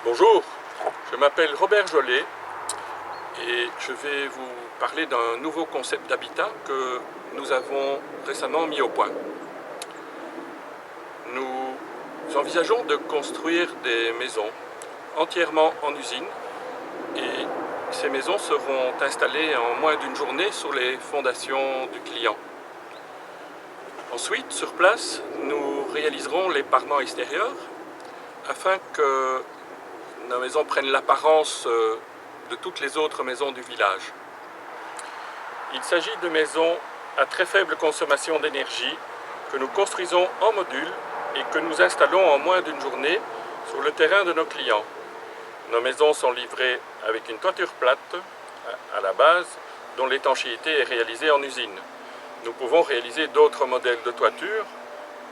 Bonjour, je m'appelle Robert Jolet et je vais vous parler d'un nouveau concept d'habitat que nous avons récemment mis au point. Nous envisageons de construire des maisons entièrement en usine et ces maisons seront installées en moins d'une journée sur les fondations du client. Ensuite, sur place, nous réaliserons les parements extérieurs afin que nos maisons prennent l'apparence de toutes les autres maisons du village. Il s'agit de maisons à très faible consommation d'énergie que nous construisons en module et que nous installons en moins d'une journée sur le terrain de nos clients. Nos maisons sont livrées avec une toiture plate à la base dont l'étanchéité est réalisée en usine. Nous pouvons réaliser d'autres modèles de toiture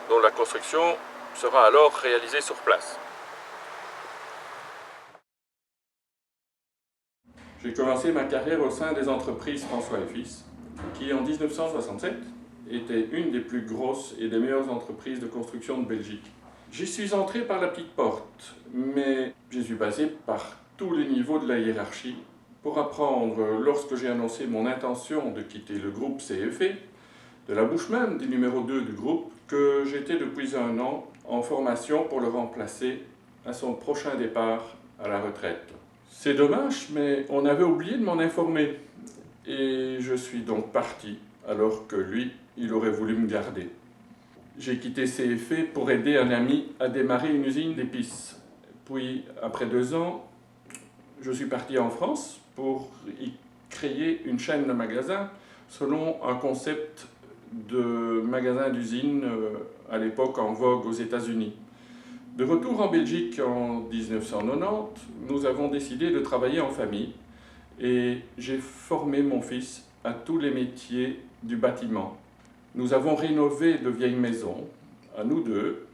dont la construction sera alors réalisée sur place. J'ai commencé ma carrière au sein des entreprises François et Fils, qui en 1967 était une des plus grosses et des meilleures entreprises de construction de Belgique. J'y suis entré par la petite porte, mais j'y suis passé par tous les niveaux de la hiérarchie pour apprendre, lorsque j'ai annoncé mon intention de quitter le groupe CFE, de la bouche même du numéro 2 du groupe, que j'étais depuis un an en formation pour le remplacer à son prochain départ à la retraite. C'est dommage, mais on avait oublié de m'en informer. Et je suis donc parti, alors que lui, il aurait voulu me garder. J'ai quitté CFE pour aider un ami à démarrer une usine d'épices. Puis, après 2 ans, je suis parti en France pour y créer une chaîne de magasins selon un concept de magasin d'usine à l'époque en vogue aux États-Unis. De retour en Belgique en 1990, nous avons décidé de travailler en famille et j'ai formé mon fils à tous les métiers du bâtiment. Nous avons rénové de vieilles maisons, à nous deux,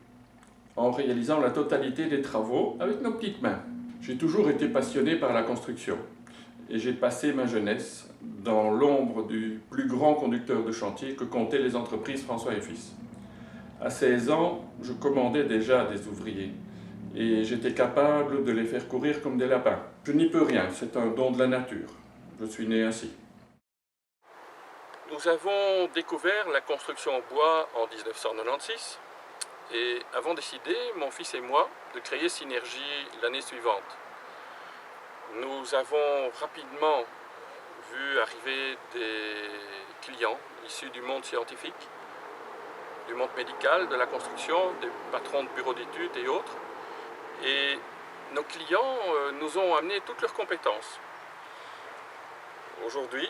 en réalisant la totalité des travaux avec nos petites mains. J'ai toujours été passionné par la construction et j'ai passé ma jeunesse dans l'ombre du plus grand conducteur de chantier que comptaient les entreprises François et Fils. À 16 ans, je commandais déjà des ouvriers et j'étais capable de les faire courir comme des lapins. Je n'y peux rien, c'est un don de la nature. Je suis né ainsi. Nous avons découvert la construction en bois en 1996 et avons décidé, mon fils et moi, de créer Synergie l'année suivante. Nous avons rapidement vu arriver des clients issus du monde scientifique, du monde médical, de la construction, des patrons de bureaux d'études et autres. Et nos clients nous ont amené toutes leurs compétences. Aujourd'hui,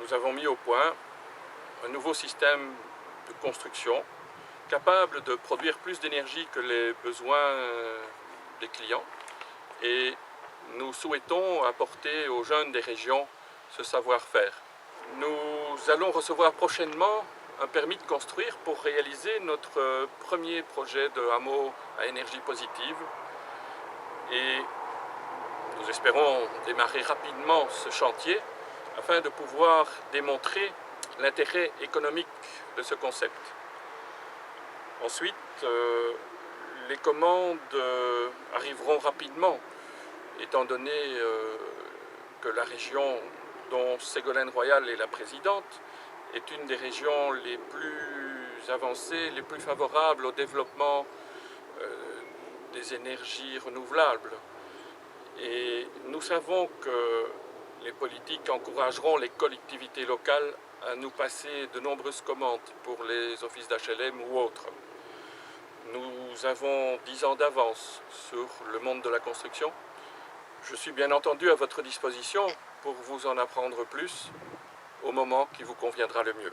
nous avons mis au point un nouveau système de construction capable de produire plus d'énergie que les besoins des clients. Et nous souhaitons apporter aux jeunes des régions ce savoir-faire. Nous allons recevoir prochainement un permis de construire pour réaliser notre premier projet de hameau à énergie positive et nous espérons démarrer rapidement ce chantier afin de pouvoir démontrer l'intérêt économique de ce concept. Ensuite, les commandes arriveront rapidement étant donné que la région dont Ségolène Royal est la présidente est une des régions les plus avancées, les plus favorables au développement des énergies renouvelables. Et nous savons que les politiques encourageront les collectivités locales à nous passer de nombreuses commandes pour les offices d'HLM ou autres. Nous avons 10 ans d'avance sur le monde de la construction. Je suis bien entendu à votre disposition pour vous en apprendre plus au moment qui vous conviendra le mieux.